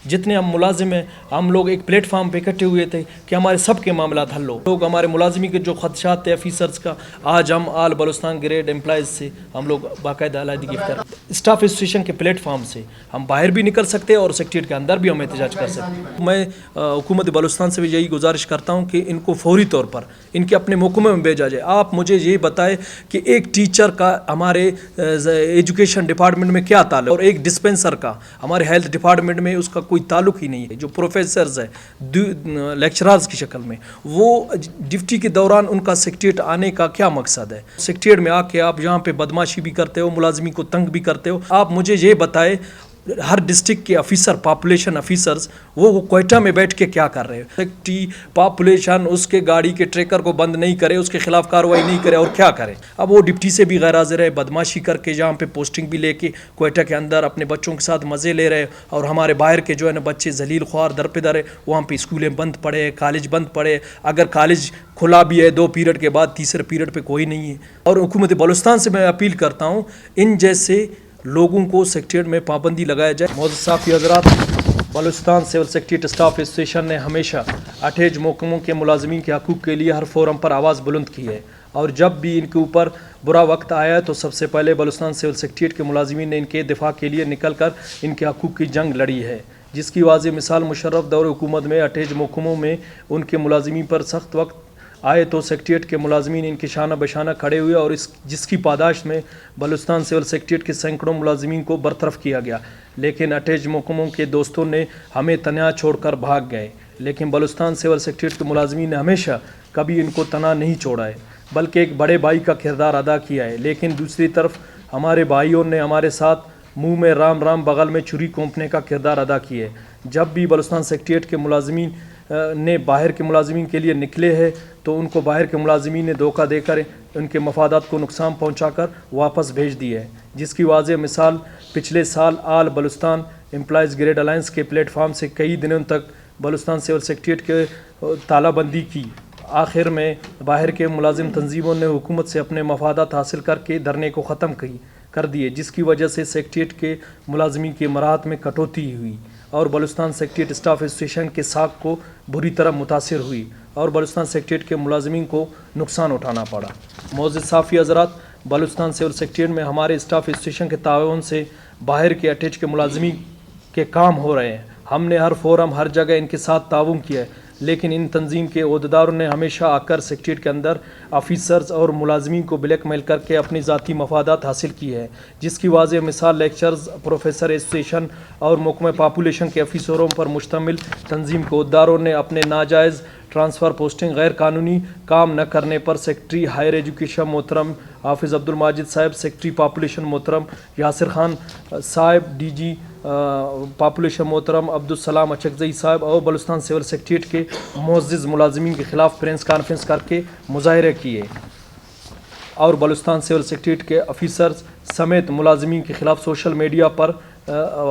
جتنے ہم ملازم ہیں ہم لوگ ایک پلیٹ فارم پہ اکٹھے ہوئے تھے کہ ہمارے سب کے معاملات حل ہو. لوگ ہمارے ملازمی کے جو خدشات تھے آفیسرز کا, آج ہم آل بلوچستان گریڈ امپلائز سے ہم لوگ باقاعدہ علیحدگی کر اسٹاف ایسوسیشن کے پلیٹ فارم سے ہم باہر بھی نکل سکتے ہیں اور سیکریٹریٹ کے اندر بھی ہم احتجاج کر سکتے ہیں. میں حکومت بلوچستان سے بھی یہی گزارش کرتا ہوں کہ ان کو فوری طور پر ان کے اپنے محکمے میں بھیجا جائے. آپ مجھے یہ بتائیں کہ ایک ٹیچر کا ہمارے ایجوکیشن ڈپارٹمنٹ میں کیا تعلق اور ایک ڈسپنسر کا ہمارے ہیلتھ ڈپارٹمنٹ میں اس کا کوئی تعلق ہی نہیں ہے. جو پروفیسرز ہیں لیکچرارز کی شکل میں, وہ ڈیوٹی کے دوران ان کا سیکریٹریٹ آنے کا کیا مقصد ہے؟ سیکریٹریٹ میں آ کے آپ یہاں پہ بدماشی بھی کرتے ہو, ملازمی کو تنگ بھی کرتے ہو. آپ مجھے یہ بتائیں ہر ڈسٹرکٹ کے آفیسر پاپولیشن آفیسرز وہ کوئٹہ میں بیٹھ کے کیا کر رہے ہیں؟ سیکٹری پاپولیشن اس کے گاڑی کے ٹریکر کو بند نہیں کرے, اس کے خلاف کارروائی نہیں کرے اور کیا کرے؟ اب وہ ڈپٹی سے بھی غیر حاضر ہے, بدماشی کر کے یہاں پہ پوسٹنگ بھی لے کے کوئٹہ کے اندر اپنے بچوں کے ساتھ مزے لے رہے, اور ہمارے باہر کے جو ہے نا بچے ذلیل خوار در پہ در ہے, وہاں پہ اسکولیں بند پڑے, کالج بند پڑے. اگر کالج کھلا بھی ہے 2 پیریڈ کے بعد تیسرے پیریڈ پہ کوئی نہیں ہے. اور حکومت بلوچستان سے میں اپیل کرتا ہوں ان جیسے لوگوں کو سیکریٹریٹ میں پابندی لگایا جائے. معزز صحافی حضرات, Balochistan civil secretariat staff association نے ہمیشہ اٹھیج محکموں کے ملازمین کے حقوق کے لیے ہر فورم پر آواز بلند کی ہے, اور جب بھی ان کے اوپر برا وقت آیا تو سب سے پہلے بلوچستان سول سیکریٹریٹ کے ملازمین نے ان کے دفاع کے لیے نکل کر ان کے حقوق کی جنگ لڑی ہے, جس کی واضح مثال مشرف دور حکومت میں اٹھیج محکموں میں ان کے ملازمین پر سخت وقت آئے تو سیکریٹریٹ کے ملازمین ان کے شانہ بشانہ کھڑے ہوئے, اور جس کی پاداش میں بلوچستان سول سیکریٹریٹ کے سینکڑوں ملازمین کو برطرف کیا گیا. لیکن اٹھیج محکموں کے دوستوں نے ہمیں تنہا چھوڑ کر بھاگ گئے, لیکن بلوچستان سول سیکریٹریٹ کے ملازمین نے ہمیشہ کبھی ان کو تنہا نہیں چھوڑا ہے, بلکہ ایک بڑے بھائی کا کردار ادا کیا ہے. لیکن دوسری طرف ہمارے بھائیوں نے ہمارے ساتھ منہ میں رام رام بغل میں چھری کونپنے کا کردار ادا کیا ہے. جب بھی بلوچستان سیکریٹریٹ کے ملازمین نے باہر کے ملازمین کے لیے نکلے ہیں تو ان کو باہر کے ملازمین نے دھوکہ دے کر ان کے مفادات کو نقصان پہنچا کر واپس بھیج دی ہے, جس کی واضح مثال پچھلے سال آل بلوچستان امپلائز گریڈ الائنس کے پلیٹ فارم سے کئی دنوں تک بلوچستان سول سیکریٹریٹ کے تالہ بندی کی. آخر میں باہر کے ملازم تنظیموں نے حکومت سے اپنے مفادات حاصل کر کے دھرنے کو ختم کر دیے, جس کی وجہ سے سیکریٹریٹ کے ملازمین کے مراحت میں کٹوتی ہوئی اور بلوچستان سیکریٹریٹ اسٹاف ایسوسیشن کے ساکھ کو بری طرح متاثر ہوئی اور بلوچستان سیکریٹریٹ کے ملازمین کو نقصان اٹھانا پڑا. معزز صحافی حضرات, بلوچستان سول سیکریٹریٹ میں ہمارے اسٹاف ایسوسیشن کے تعاون سے باہر کے اٹیچ کے ملازمین کے کام ہو رہے ہیں. ہم نے ہر فورم ہر جگہ ان کے ساتھ تعاون کیا ہے, لیکن ان تنظیم کے عہدیداروں نے ہمیشہ آ کر سیکریٹریٹ کے اندر آفیسرز اور ملازمین کو بلیک میل کر کے اپنی ذاتی مفادات حاصل کی ہے, جس کی واضح مثال لیکچرز پروفیسر ایسوسیشن اور محکمہ پاپولیشن کے آفیسروں پر مشتمل تنظیم کے عہدیداروں نے اپنے ناجائز ٹرانسفر پوسٹنگ غیر قانونی کام نہ کرنے پر سیکریٹری ہائر ایجوکیشن محترم حافظ عبدالماجد صاحب, سیکریٹری پاپولیشن محترم یاسر خان صاحب, ڈی جی پاپولیشن محترم عبدالسلام اچکزئی صاحب اور بلوچستان سول سیکریٹریٹ کے معزز ملازمین کے خلاف پریس کانفرنس کر کے مظاہرے کیے, اور بلوچستان سول سیکریٹریٹ کے آفیسرز سمیت ملازمین کے خلاف سوشل میڈیا پر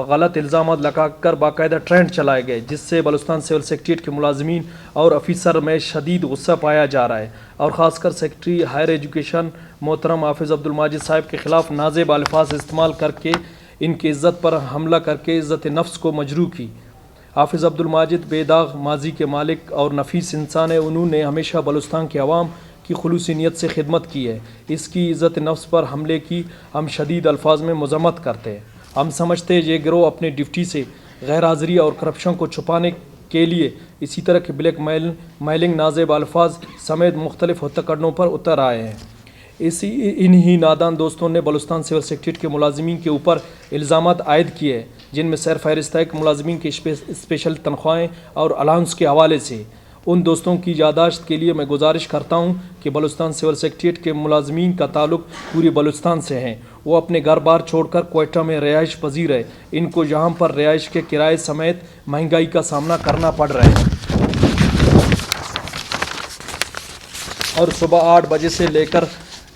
غلط الزامات لگا کر باقاعدہ ٹرینڈ چلائے گئے, جس سے بلوچستان سول سیکریٹریٹ کے ملازمین اور آفیسر میں شدید غصہ پایا جا رہا ہے, اور خاص کر سیکریٹری ہائر ایجوکیشن محترم حافظ عبدالماجد صاحب کے خلاف نازیب الفاظ استعمال کر کے ان کی عزت پر حملہ کر کے عزت نفس کو مجروح کی. حافظ عبدالماجد بے داغ ماضی کے مالک اور نفیس انسان ہیں, انہوں نے ہمیشہ بلوچستان کے عوام کی خلوصی نیت سے خدمت کی ہے. اس کی عزت نفس پر حملے کی ہم شدید الفاظ میں مذمت کرتے ہیں. ہم سمجھتے ہیں یہ گروہ اپنے ڈیوٹی سے غیر حاضری اور کرپشن کو چھپانے کے لیے اسی طرح کے بلیک میلنگ نازیب الفاظ سمیت مختلف ہتھکڑوں پر اتر آئے ہیں. انہی نادان دوستوں نے بلوچستان سول سیکریٹریٹ کے ملازمین کے اوپر الزامات عائد کیے, جن میں سیر فہرست ہے کہ ملازمین کی اسپیشل تنخواہیں اور الاؤنس کے حوالے سے. ان دوستوں کی یادداشت کے لیے میں گزارش کرتا ہوں کہ بلوچستان سول سیکریٹریٹ کے ملازمین کا تعلق پوری بلوچستان سے ہے, وہ اپنے گھر بار چھوڑ کر کوئٹہ میں رہائش پذیر ہے. ان کو یہاں پر رہائش کے کرائے سمیت مہنگائی کا سامنا کرنا پڑ رہا ہے, اور صبح 8 بجے سے لے کر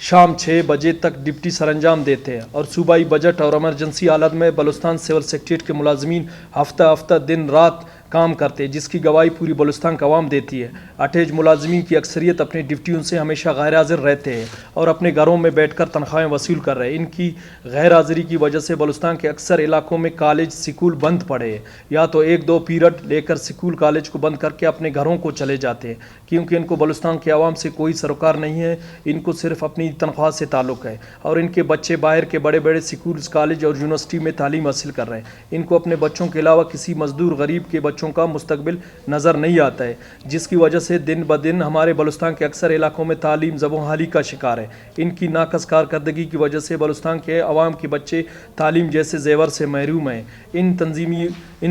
شام 6 بجے تک ڈپٹی سر انجام دیتے ہیں, اور صوبائی بجٹ اور ایمرجنسی حالت میں بلوچستان سول سیکریٹریٹ کے ملازمین ہفتہ دن رات کام کرتے ہیں، جس کی گواہی پوری بلوچستان کا عوام دیتی ہے۔ اٹیج ملازمین کی اکثریت اپنی ڈیوٹیوں سے ہمیشہ غیر حاضر رہتے ہیں اور اپنے گھروں میں بیٹھ کر تنخواہیں وصول کر رہے ہیں۔ ان کی غیر حاضری کی وجہ سے بلوچستان کے اکثر علاقوں میں کالج سکول بند پڑے ہیں، یا تو ایک دو پیریڈ لے کر سکول کالج کو بند کر کے اپنے گھروں کو چلے جاتے ہیں، کیونکہ ان کو بلوچستان کے عوام سے کوئی سروکار نہیں ہے، ان کو صرف اپنی تنخواہ سے تعلق ہے، اور ان کے بچے باہر کے بڑے بڑے سکولز کالج اور یونیورسٹی میں تعلیم حاصل کر رہے ہیں۔ ان کو اپنے بچوں کے علاوہ کسی مزدور غریب کے بچوں کا مستقبل نظر نہیں آتا ہے، جس کی وجہ سے دن بدن ہمارے بلوچستان کے اکثر علاقوں میں تعلیم زبوں حالی کا شکار ہے۔ ان کی ناقص کارکردگی کی وجہ سے بلوچستان کے عوام کے بچے تعلیم جیسے زیور سے محروم ہیں۔ ان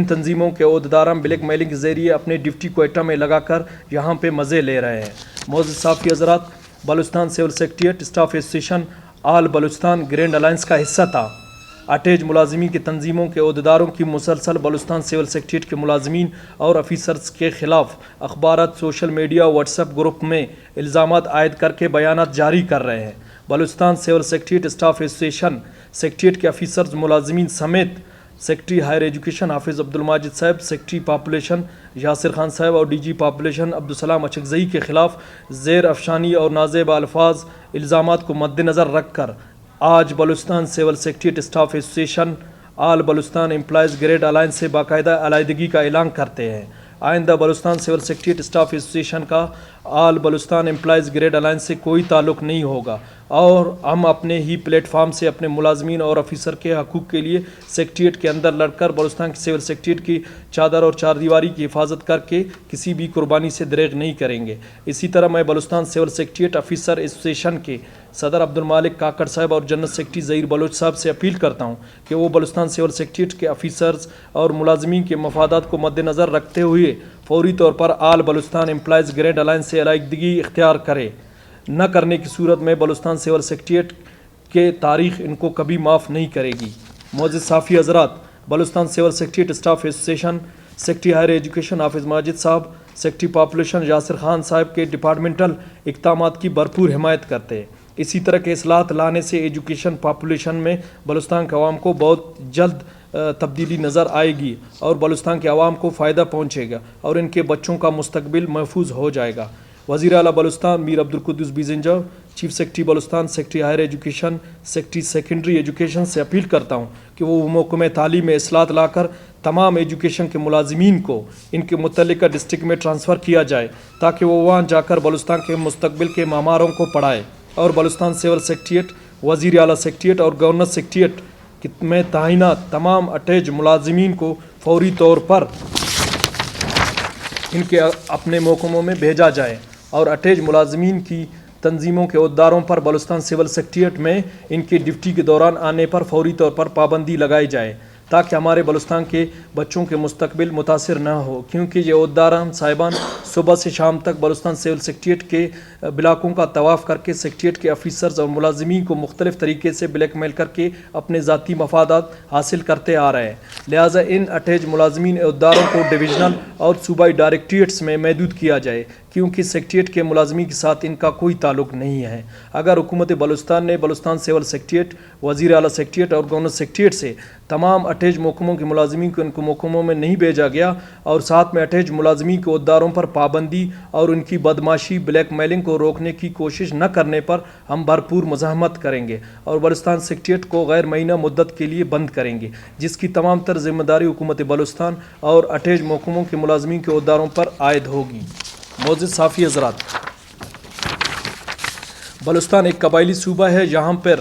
تنظیموں کے عہدیداران بلیک میلنگ کے ذریعے اپنے ڈیوٹی کوئٹہ میں لگا کر یہاں پہ مزے لے رہے ہیں۔ معزز صحافی حضرات، Balochistan civil secretariat staff association all Balochistan grand alliance کا حصہ تھا۔ اٹیج ملازمین کی تنظیموں کے عہدیداروں کی مسلسل بلوچستان سول سیکریٹریٹ کے ملازمین اور افیسرز کے خلاف اخبارات، social media, what's app group میں الزامات عائد کر کے بیانات جاری کر رہے ہیں۔ Balochistan civil secretariat staff association secretariat کے افیسرز، ملازمین سمیت سیکرٹری ہائر ایجوکیشن حافظ عبدالماجد صاحب، سیکرٹری پاپولیشن یاسر خان صاحب اور D G population Abdul Salam Achakzai کے خلاف زیر افشانی اور نازیبا الفاظ الزامات کو مد نظر رکھ کر آج Balochistan civil secretariat staff association all Balochistan employees grade alliance سے باقاعدہ علیحدگی کا اعلان کرتے ہیں۔ آئندہ Balochistan civil secretariat staff association کا all Balochistan employees grade alliance سے کوئی تعلق نہیں ہوگا، اور ہم اپنے ہی پلیٹ فارم سے اپنے ملازمین اور افیسر کے حقوق کے لیے سیکریٹریٹ کے اندر لڑ کر بلوچستان کی سول سیکریٹریٹ کی چادر اور چار دیواری کی حفاظت کر کے کسی بھی قربانی سے دریغ نہیں کریں گے۔ اسی طرح میں Balochistan civil secretariat officer association کے صدر عبدالمالک کاکڑ صاحب اور جنرل سیکریٹری ظہیر بلوچ صاحب سے اپیل کرتا ہوں کہ وہ بلوچستان سول سیکریٹریٹ کے افیسرز اور ملازمین کے مفادات کو مد نظر رکھتے ہوئے فوری طور پر آل بلوچستان امپلائیز گریڈ الائنس سے علیحدگی اختیار کرے۔ نہ کرنے کی صورت میں بلوچستان سول سیکریٹریٹ کے تاریخ ان کو کبھی معاف نہیں کرے گی۔ معزز صحافی حضرات، Balochistan civil secretariat staff association secretary higher education Hafiz Majid صاحب، سیکرٹری پاپولیشن یاسر خان صاحب کے ڈپارٹمنٹل اقدامات کی بھرپور حمایت کرتے ہیں۔ اسی طرح کے اصلاحات لانے سے ایجوکیشن پاپولیشن میں بلوچستان کے عوام کو بہت جلد تبدیلی نظر آئے گی اور بلوچستان کے عوام کو فائدہ پہنچے گا اور ان کے بچوں کا مستقبل محفوظ ہو جائے گا۔ وزیر اعلیٰ Balochistan Mir Abdul Quddus Bizenjo, chief secretary Balochistan, secretary higher education, secretary secondary education سے اپیل کرتا ہوں کہ وہ محکمہ تعلیم میں اصلاحات لا کر تمام ایجوکیشن کے ملازمین کو ان کے متعلقہ ڈسٹرکٹ میں ٹرانسفر کیا جائے تاکہ وہ وہاں جا کر بلوچستان کے مستقبل کے معماروں کو پڑھائے، اور بلوچستان سول سیکریٹریٹ، وزیر اعلیٰ سیکریٹریٹ اور گورنر سیکریٹریٹ میں تعینات تمام اٹیج ملازمین کو فوری طور پر ان کے اپنے محکموں میں بھیجا جائے، اور اٹیج ملازمین کی تنظیموں کے عہدیداروں پر بلوچستان سول سیکریٹریٹ میں ان کی ڈیوٹی کے دوران آنے پر فوری طور پر پابندی لگائی جائے تاکہ ہمارے بلوچستان کے بچوں کے مستقبل متاثر نہ ہو، کیونکہ یہ عہدیداران صاحبان صبح سے شام تک بلوچستان سول سیکریٹریٹ کے بلاکوں کا طواف کر کے سیکریٹریٹ کے افیسرز اور ملازمین کو مختلف طریقے سے بلیک میل کر کے اپنے ذاتی مفادات حاصل کرتے آ رہے ہیں۔ لہٰذا ان اٹیج ملازمین عہدیداروں کو ڈویژنل اور صوبائی ڈائریکٹریٹس میں محدود کیا جائے، کیونکہ سیکریٹریٹ کے ملازمین کے ساتھ ان کا کوئی تعلق نہیں ہے۔ اگر حکومت بلوچستان نے بلوچستان سول سیکریٹریٹ، وزیر اعلیٰ سیکریٹریٹ اور گورنر سیکریٹریٹ سے تمام اٹیج محکموں کے ملازمین کو ان کو محکموں میں نہیں بھیجا گیا، اور ساتھ میں اٹیج ملازمین کے عہدیداروں پر پابندی اور ان کی بدمعاشی بلیک میلنگ کو روکنے کی کوشش نہ کرنے پر ہم بھرپور مزاحمت کریں گے اور بلوچستان سیکریٹریٹ کو غیر معینہ مدت کے لیے بند کریں گے، جس کی تمام تر ذمہ داری حکومت بلوچستان اور اٹیج محکموں کے ملازمین کے عہدیداروں پر عائد ہوگی۔ معزز صحافی حضرات، بلوچستان ایک قبائلی صوبہ ہے، یہاں پر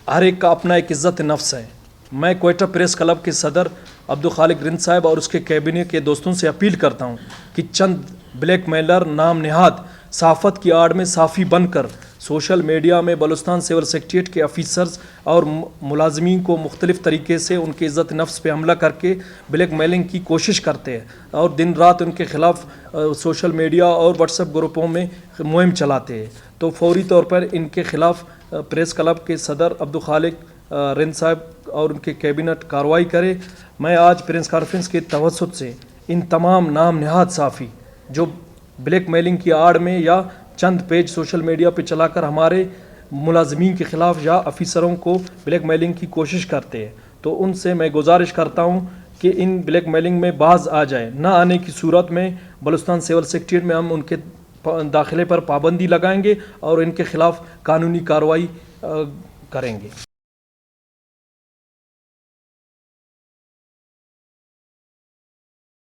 ہر ایک کا اپنا ایک عزت نفس ہے۔ میں کوئٹہ پریس کلب کے صدر عبدالخالق رند صاحب اور اس کے کیبنے کے دوستوں سے اپیل کرتا ہوں کہ چند بلیک میلر نام نہاد صحافت کی آڑ میں صحافی بن کر سوشل میڈیا میں بلوچستان سول سیکریٹریٹ کے افیسرز اور ملازمین کو مختلف طریقے سے ان کے عزت نفس پہ حملہ کر کے بلیک میلنگ کی کوشش کرتے ہیں اور دن رات ان کے خلاف سوشل میڈیا اور واٹس ایپ گروپوں میں مہم چلاتے ہیں، تو فوری طور پر ان کے خلاف پریس کلب کے صدر عبدالخالق رند صاحب اور ان کے کیبنٹ کارروائی کرے۔ میں آج پریس کانفرنس کے توسط سے ان تمام نام نہاد صحافی جو بلیک میلنگ کی آڑ میں یا چند پیج سوشل میڈیا پہ چلا کر ہمارے ملازمین کے خلاف یا افیسروں کو بلیک میلنگ کی کوشش کرتے ہیں، تو ان سے میں گزارش کرتا ہوں کہ ان بلیک میلنگ میں باز آ جائیں. نہ آنے کی صورت میں بلوچستان سول سیکریٹریٹ میں ہم ان کے داخلے پر پابندی لگائیں گے اور ان کے خلاف قانونی کارروائی کریں گے.